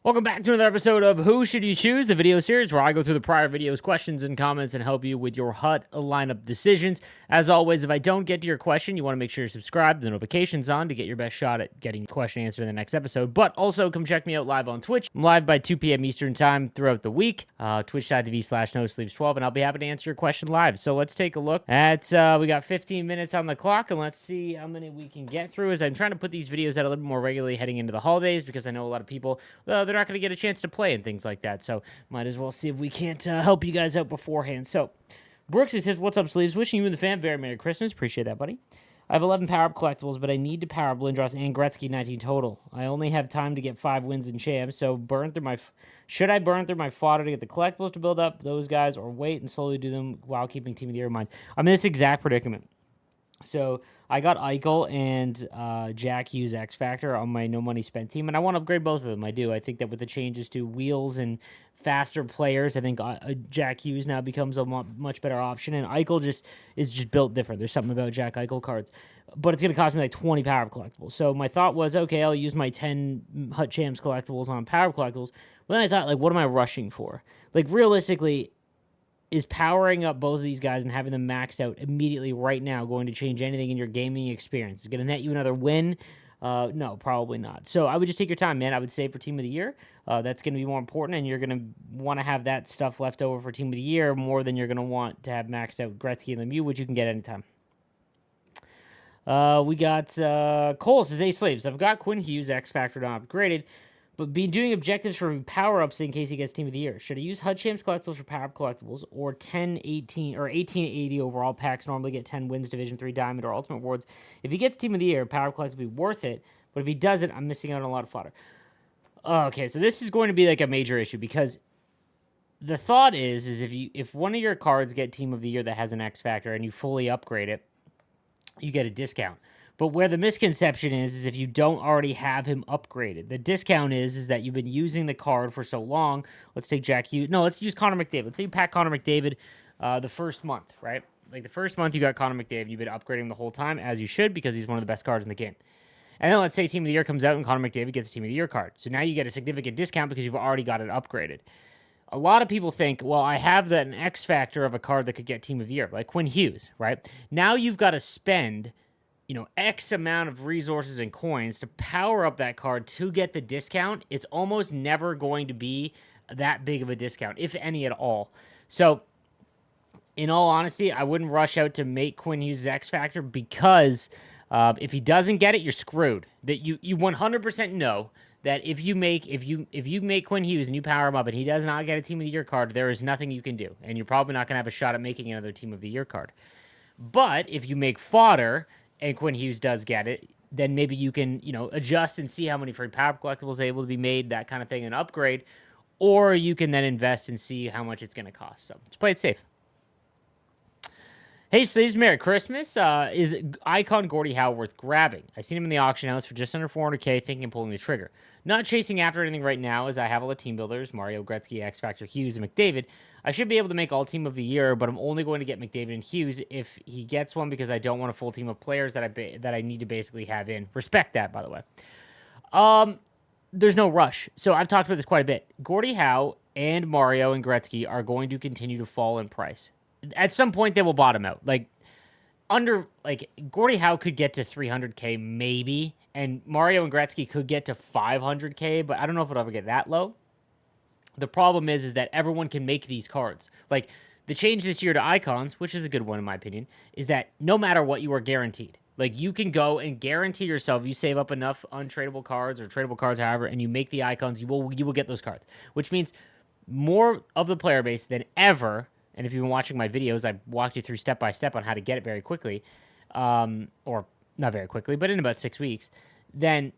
Welcome back to another episode of Who Should You Choose, the video series where I go through the prior videos, questions, and comments and help you with your HUT lineup decisions. As always, if I don't get to your question, you want to make sure you're subscribed, the notifications on to get your best shot at getting the question answered in the next episode. But also, come check me out live on Twitch. I'm live by 2 p.m. Eastern Time throughout the week, twitch.tv/nosleeves12, and I'll be happy to answer your question live. So let's take a look at, we got 15 minutes on the clock, and let's see how many we can get through as I'm trying to put these videos out a little bit more regularly heading into the holidays because I know a lot of people, they're not going to get a chance to play and things like that. So might as well see if we can't help you guys out beforehand. So Brooks says, "What's up, Sleeves? Wishing you and the fam very Merry Christmas. Appreciate that, buddy. I have 11 power-up collectibles, but I need to power up Lindros and Gretzky 19 total. I only have time to get 5 wins in champs, so should I burn through my fodder to get the collectibles to build up those guys, or wait and slowly do them while keeping Team of the Year in mind?" I'm in this exact predicament. So I got Eichel and Jack Hughes X Factor on my no money spent team, and I want to upgrade both of them. I do. I think that with the changes to wheels and faster players, I think Jack Hughes now becomes a much better option, and Eichel is just built different. There's something about Jack Eichel cards, but it's going to cost me like 20 power collectibles. So my thought was, okay, I'll use my 10 Hut Champs collectibles on power collectibles. But then I thought, like, what am I rushing for? Like, realistically, is powering up both of these guys and having them maxed out immediately right now going to change anything in your gaming experience? Is it going to net you another win? No, probably not. So I would just take your time, man. I would save for Team of the Year. That's going to be more important, and you're going to want to have that stuff left over for Team of the Year more than you're going to want to have maxed out Gretzky and Lemieux, which you can get anytime. We got Cole says, "Hey, Slaves, I've got Quinn Hughes X Factor not upgraded, but be doing objectives for power-ups in case he gets Team of the Year. Should I use HUD Champs collectibles for power-up collectibles, or 10-18 or 18-80 overall packs normally get 10 wins, Division 3 Diamond, or Ultimate Awards? If he gets Team of the Year, power-up collectibles will be worth it, but if he doesn't, I'm missing out on a lot of fodder." Okay, so this is going to be like a major issue because the thought is if one of your cards get Team of the Year that has an X Factor and you fully upgrade it, you get a discount. But where the misconception is if you don't already have him upgraded. The discount is that you've been using the card for so long. Let's take Jack Hughes. No, let's use Connor McDavid. Let's say you pack Connor McDavid the first month, right? Like the first month you got Connor McDavid. You've been upgrading the whole time, as you should, because he's one of the best cards in the game. And then let's say Team of the Year comes out and Connor McDavid gets a Team of the Year card. So now you get a significant discount because you've already got it upgraded. A lot of people think, well, I have an X factor of a card that could get Team of the Year, like Quinn Hughes, right? Now you've got to spend X amount of resources and coins to power up that card to get the discount. It's almost never going to be that big of a discount, if any at all. So, in all honesty, I wouldn't rush out to make Quinn Hughes X Factor because if he doesn't get it, you're screwed. That you 100% know that if you make Quinn Hughes and you power him up and he does not get a Team of the Year card, there is nothing you can do, and you're probably not going to have a shot at making another Team of the Year card. But if you make fodder and Quinn Hughes does get it, then maybe you can, adjust and see how many free power collectibles are able to be made, that kind of thing, and upgrade. Or you can then invest and see how much it's going to cost. So just play it safe. Hey, Sleeves, Merry Christmas. Is Icon Gordie Howe worth grabbing? I seen him in the auction house for just under 400K, thinking of pulling the trigger. Not chasing after anything right now, as I have all the team builders, Mario, Gretzky, X Factor, Hughes, and McDavid. I should be able to make all Team of the Year, but I'm only going to get McDavid and Hughes if he gets one because I don't want a full team of players that I need to basically have in. Respect that, by the way. There's no rush. So I've talked about this quite a bit. Gordie Howe and Mario and Gretzky are going to continue to fall in price. At some point, they will bottom out. Gordie Howe could get to 300K maybe, and Mario and Gretzky could get to 500K, but I don't know if it'll ever get that low. The problem is that everyone can make these cards. Like, the change this year to Icons, which is a good one in my opinion, is that no matter what, you are guaranteed. Like, you can go and guarantee yourself, you save up enough untradeable cards or tradable cards, however, and you make the Icons, you will get those cards. Which means more of the player base than ever. And if you've been watching my videos, I walked you through step-by-step on how to get it very quickly, or not very quickly, but in about 6 weeks, then,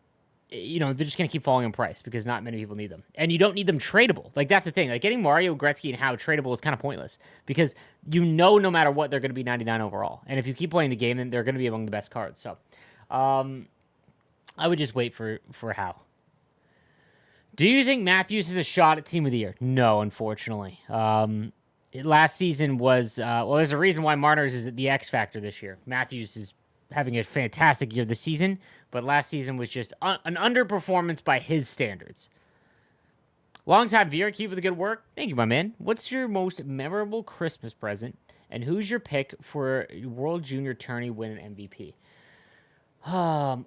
they're just going to keep falling in price because not many people need them. And you don't need them tradable. Like, that's the thing. Like, getting Mario, Gretzky, and Howe tradable is kind of pointless because no matter what, they're going to be 99 overall. And if you keep playing the game, then they're going to be among the best cards. So, I would just wait for Howe. Do you think Matthews has a shot at Team of the Year? No, unfortunately. Last season was, there's a reason why Marner's is the X Factor this year. Matthews is having a fantastic year this season, but last season was just an underperformance by his standards. Long time viewer, keep up the good work. Thank you, my man. What's your most memorable Christmas present, and who's your pick for World Junior Tourney win an MVP?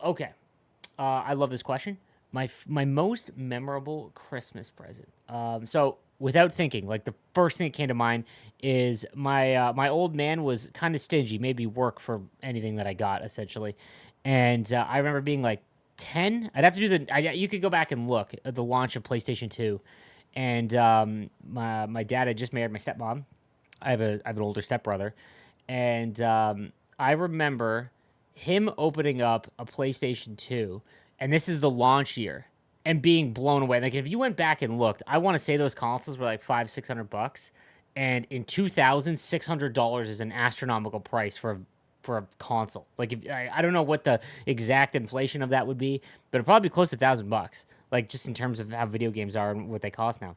Okay. I love this question. My most memorable Christmas present. So without thinking, like the first thing that came to mind is my old man was kind of stingy, maybe work for anything that I got essentially, and I remember being like 10. I'd have to do you could go back and look at the launch of PlayStation 2, and my dad had just married my stepmom. I have an older stepbrother, and I remember him opening up a PlayStation 2, and this is the launch year, and being blown away. Like if you went back and looked, I want to say those consoles were like $500-600, and in 2000, $600 is an astronomical price for a console. Like if I don't know what the exact inflation of that would be, but it'd probably be close to $1,000. Like just in terms of how video games are and what they cost now.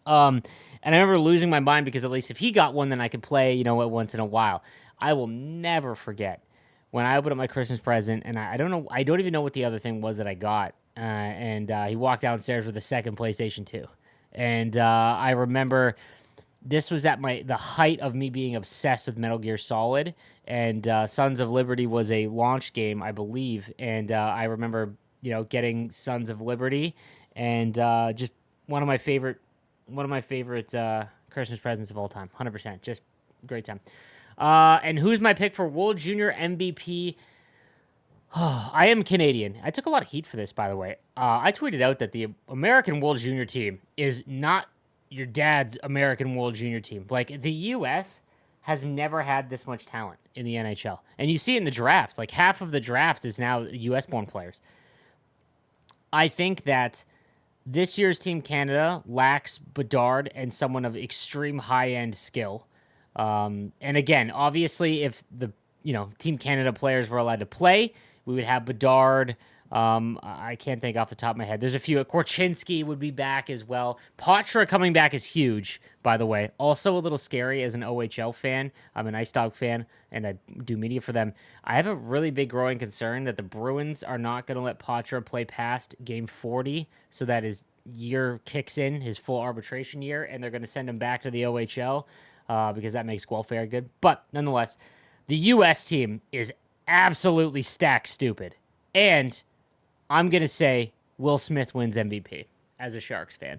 And I remember losing my mind because at least if he got one, then I could play, once in a while. I will never forget when I opened up my Christmas present, and I don't know, I don't even know what the other thing was that I got. And he walked downstairs with a second PlayStation 2. And I remember this was at the height of me being obsessed with Metal Gear Solid, and Sons of Liberty was a launch game, I believe. And I remember, getting Sons of Liberty, and just one of my favorite Christmas presents of all time. 100%, just great time. And who's my pick for World Junior MVP? I am Canadian. I took a lot of heat for this, by the way. I tweeted out that the American World Junior team is not your dad's American World Junior team. Like, the U.S. has never had this much talent in the NHL. And you see it in the drafts. Like, half of the draft is now U.S.-born players. I think that this year's Team Canada lacks Bedard and someone of extreme high-end skill. And again, obviously, if the Team Canada players were allowed to play, we would have Bedard. I can't think off the top of my head. There's a few. Korchinski would be back as well. Poitras coming back is huge, by the way. Also a little scary as an OHL fan. I'm an Ice Dog fan, and I do media for them. I have a really big growing concern that the Bruins are not going to let Poitras play past Game 40, so that his year kicks in, his full arbitration year, and they're going to send him back to the OHL because that makes Guelph very good. But nonetheless, the U.S. team is absolutely stacked stupid. And I'm going to say Will Smith wins MVP as a Sharks fan.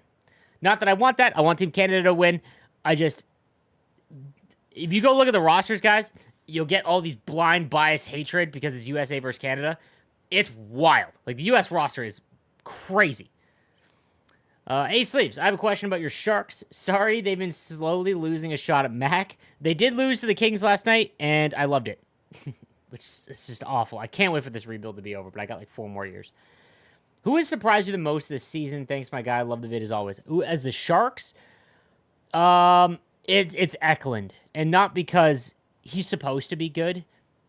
Not that I want that. I want Team Canada to win. If you go look at the rosters, guys, you'll get all these blind bias hatred because it's USA versus Canada. It's wild. Like, the U.S. roster is crazy. Ace Sleeps, I have a question about your Sharks. Sorry, they've been slowly losing a shot at Mac. They did lose to the Kings last night, and I loved it. Which is just awful. I can't wait for this rebuild to be over, but I got like 4 more years. Who has surprised you the most this season? Thanks, my guy. I love the vid as always. As the Sharks, it's Eklund. And not because he's supposed to be good.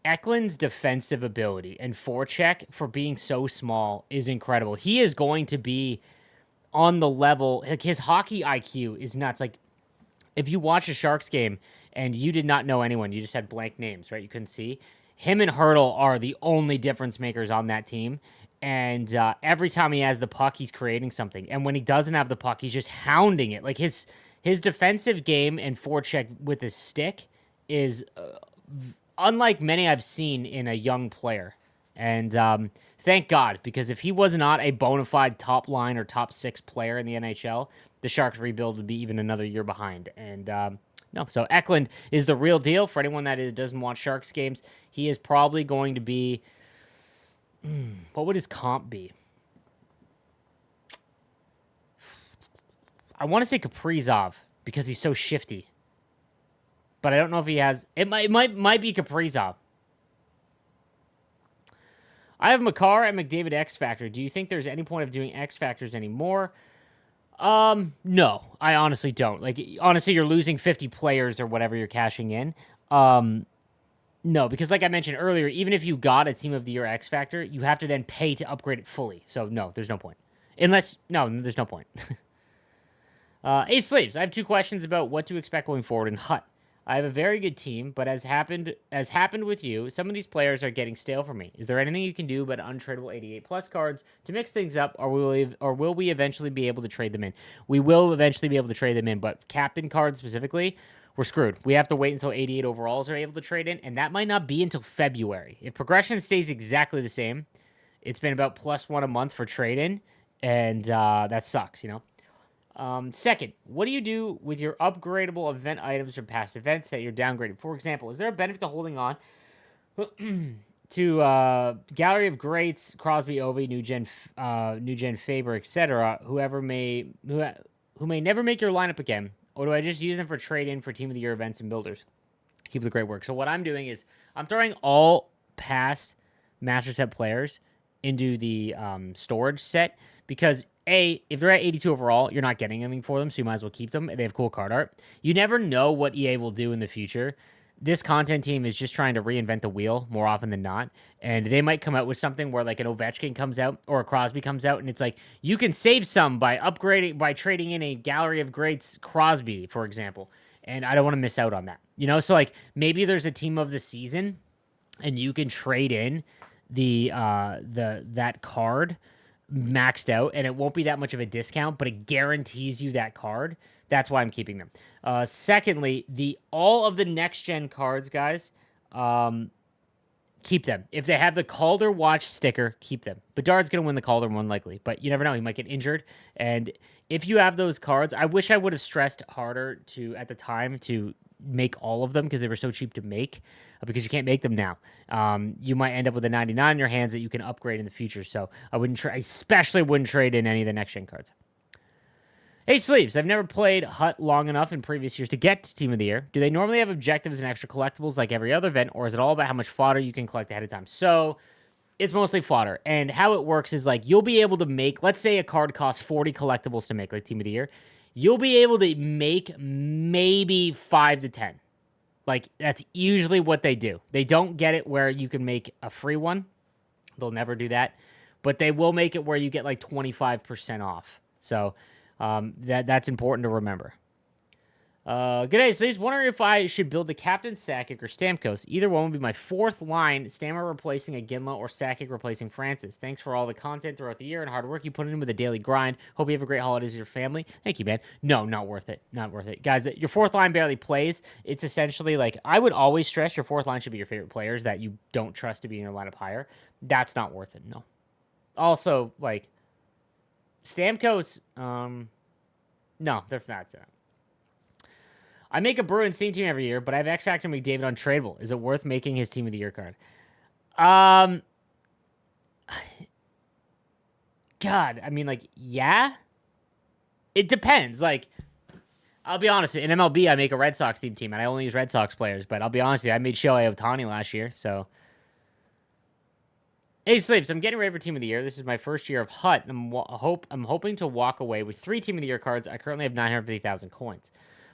Eklund's defensive ability and forecheck for being so small is incredible. He is going to be on the level. Like, his hockey IQ is nuts. Like, if you watch a Sharks game and you did not know anyone, you just had blank names, right? You couldn't see. Him and Hurdle are the only difference makers on that team. And every time he has the puck, he's creating something. And when he doesn't have the puck, he's just hounding it. Like, his defensive game and forecheck with his stick is unlike many I've seen in a young player. And thank God, because if he was not a bona fide top line or top 6 player in the NHL, the Sharks rebuild would be even another year behind. And no, so Eklund is the real deal. For anyone that doesn't watch Sharks games, he is probably going to be... what would his comp be? I want to say Kaprizov because he's so shifty. But I don't know if he has... It might be Kaprizov. I have Makar and McDavid X Factor. Do you think there's any point of doing X Factors anymore? No, I honestly don't. Like, honestly, you're losing 50 players or whatever you're cashing in. No, because like I mentioned earlier, even if you got a Team of the Year X Factor, you have to then pay to upgrade it fully. So no, there's no point. There's no point. Ace Sleeves, I have 2 questions about what to expect going forward in Hut. I have a very good team, but as happened with you, some of these players are getting stale for me. Is there anything you can do about untradeable 88 plus cards to mix things up, or will we eventually be able to trade them in? We will eventually be able to trade them in, but captain cards specifically, we're screwed. We have to wait until 88 overalls are able to trade in, and that might not be until February. If progression stays exactly the same, it's been about +1 a month for trade in, and that sucks, you know. Second, what do you do with your upgradable event items from past events that you're downgraded? For example, is there a benefit to holding on to Gallery of Greats, Crosby, Ovi, New Gen Faber, etc., who may never make your lineup again, or do I just use them for trade-in for Team of the Year events and builders? Keep the great work. So what I'm doing is I'm throwing all past Master Set players into the storage set because if they're at 82 overall, you're not getting anything for them, so you might as well keep them. They have cool card art. You never know what EA will do in the future. This content team is just trying to reinvent the wheel more often than not, and they might come out with something where like an Ovechkin comes out or a Crosby comes out, and it's like you can save some by trading in a Gallery of Greats Crosby, for example. And I don't want to miss out on that, you know. So like maybe there's a team of the season, and you can trade in that card maxed out, and it won't be that much of a discount, but it guarantees you that card. That's why I'm keeping them. Secondly, all of the next gen cards, guys, keep them. If they have the Calder Watch sticker, keep them. Bedard's going to win the Calder one likely, but you never know. He might get injured. And if you have those cards, I wish I would have stressed harder at the time to make all of them because they were so cheap to make because you can't make them now. You might end up with a 99 in your hands that you can upgrade in the future. So I especially wouldn't trade in any of the next gen cards. Hey, Sleeves, I've never played Hut long enough in previous years to get to Team of the Year. Do they normally have objectives and extra collectibles like every other event, or is it all about how much fodder you can collect ahead of time? So it's mostly fodder. And how it works is like you'll be able to make, let's say a card costs 40 collectibles to make, like Team of the Year. You'll be able to make maybe 5 to 10. Like, that's usually what they do. They don't get it where you can make a free one. They'll never do that. But they will make it where you get like 25% off. So that's important to remember. Good day, so just wondering if I should build the Captain Sakic or Stamkos. Either one would be my fourth line, Stammer replacing Iginla or Sakic replacing Francis. Thanks for all the content throughout the year and hard work you put in with a daily grind. Hope you have a great holidays with your family. Thank you, man. No, not worth it. Not worth it. Guys, your fourth line barely plays. It's essentially like, I would always stress your fourth line should be your favorite players that you don't trust to be in your lineup higher. That's not worth it, no. Also, like, Stamkos, no, they're not. I make a Bruins theme team every year, but I have X Factor McDavid untradeable. Is it worth making his Team of the Year card? God, I mean, like, yeah. It depends. Like, I'll be honest. In MLB, I make a Red Sox theme team, and I only use Red Sox players. But I'll be honest with you, I made Shohei Ohtani last year, so. Hey, Sleeps, I'm getting ready for Team of the Year. This is my first year of Hut, and I'm hoping to walk away with 3 Team of the Year cards. I currently have 950,000 coins.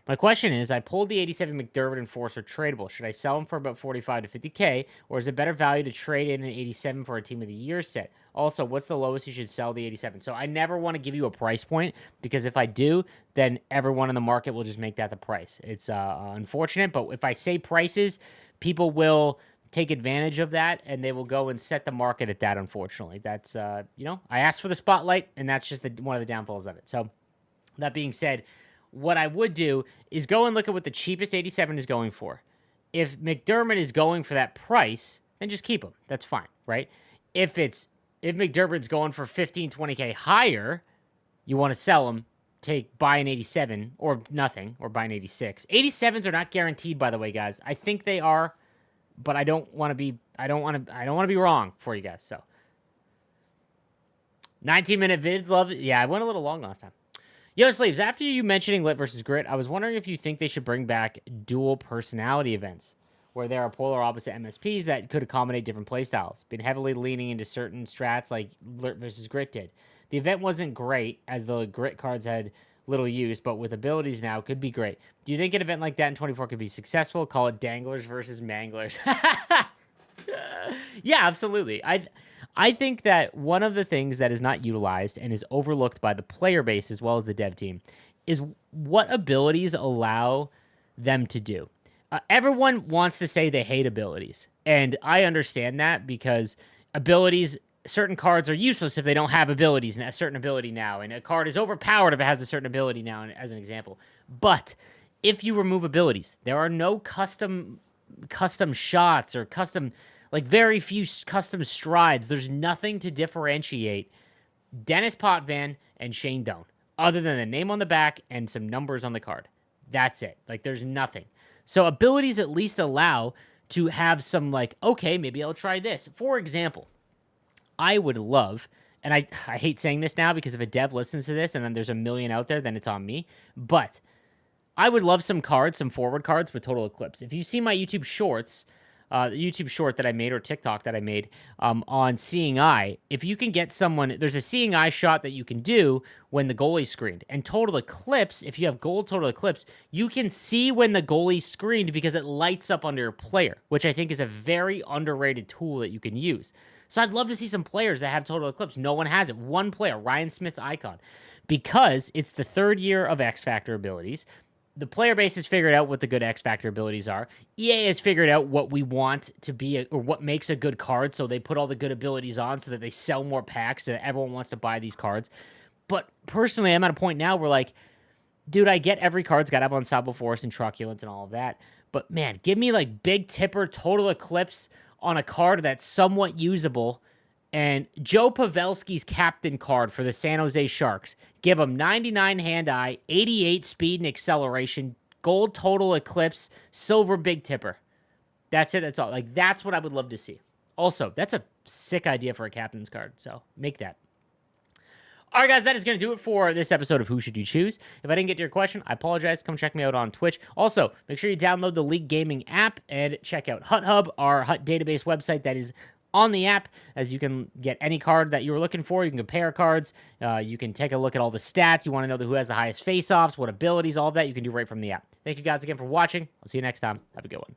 My question is, I pulled the 87 McDermott Enforcer tradable. Should I sell them for about 45 to 50K, or is it better value to trade in an 87 for a Team of the Year set? Also, what's the lowest you should sell the 87? So I never want to give you a price point, because if I do, then everyone in the market will just make that the price. It's unfortunate, but if I say prices, people will take advantage of that, and they will go and set the market at that, unfortunately. That's, I asked for the spotlight, and that's just one of the downfalls of it. So that being said, what I would do is go and look at what the cheapest 87 is going for. If McDermott is going for that price, then just keep him. That's fine, right? If McDermott's going for 15, 20K higher, you want to sell him, buy an 87 or nothing, or buy an 86. 87s are not guaranteed, by the way, guys. I think they are, but I don't want to be wrong for you guys. So 19-minute vids, love it. Yeah, I went a little long last time. Yo, Sleeves, after you mentioning Lit versus Grit, I was wondering if you think they should bring back dual personality events, where there are polar opposite MSPs that could accommodate different playstyles. Been heavily leaning into certain strats like Lit versus Grit did. The event wasn't great, as the Grit cards had little use, but with abilities now, could be great. Do you think an event like that in 24 could be successful? Call it Danglers versus Manglers. Yeah, absolutely. I think that one of the things that is not utilized and is overlooked by the player base as well as the dev team is what abilities allow them to do. Everyone wants to say they hate abilities, and I understand that because abilities, certain cards are useless if they don't have abilities and a certain ability now, and a card is overpowered if it has a certain ability now, as an example. But if you remove abilities, there are no custom shots or custom, like very few custom strides. There's nothing to differentiate Dennis Potvin and Shane Doan other than the name on the back and some numbers on the card. That's it. Like, there's nothing. So abilities at least allow to have some, like, okay, maybe I'll try this. For example, I would love, and I hate saying this now because if a dev listens to this and then there's a million out there, then it's on me, but I would love some cards, some forward cards with Total Eclipse. If you see my YouTube shorts, the YouTube short that I made or TikTok that I made on Seeing Eye, if you can get someone, there's a Seeing Eye shot that you can do when the goalie's screened. And Total Eclipse, if you have gold Total Eclipse, you can see when the goalie's screened because it lights up under your player, which I think is a very underrated tool that you can use. So I'd love to see some players that have Total Eclipse. No one has it. One player, Ryan Smith's Icon, because it's the third year of X Factor abilities. The player base has figured out what the good X Factor abilities are. EA has figured out what we want to be, or what makes a good card, so they put all the good abilities on so that they sell more packs, so that everyone wants to buy these cards. But personally, I'm at a point now where, like, dude, I get every card's got to have Unstoppable Force and Truculence and all of that, but man, give me, like, Big Tipper, Total Eclipse on a card that's somewhat usable. And Joe Pavelski's captain card for the San Jose Sharks. Give him 99 hand-eye, 88 speed and acceleration, gold Total Eclipse, silver Big Tipper. That's it. That's all. Like, that's what I would love to see. Also, that's a sick idea for a captain's card, so make that. All right, guys, that is going to do it for this episode of Who Should You Choose? If I didn't get to your question, I apologize. Come check me out on Twitch. Also, make sure you download the League Gaming app and check out Hut Hub, our Hut database website that is on the app, as you can get any card that you were looking for. You can compare cards. You can take a look at all the stats. You want to know who has the highest face-offs, what abilities, all of that. You can do right from the app. Thank you guys again for watching. I'll see you next time. Have a good one.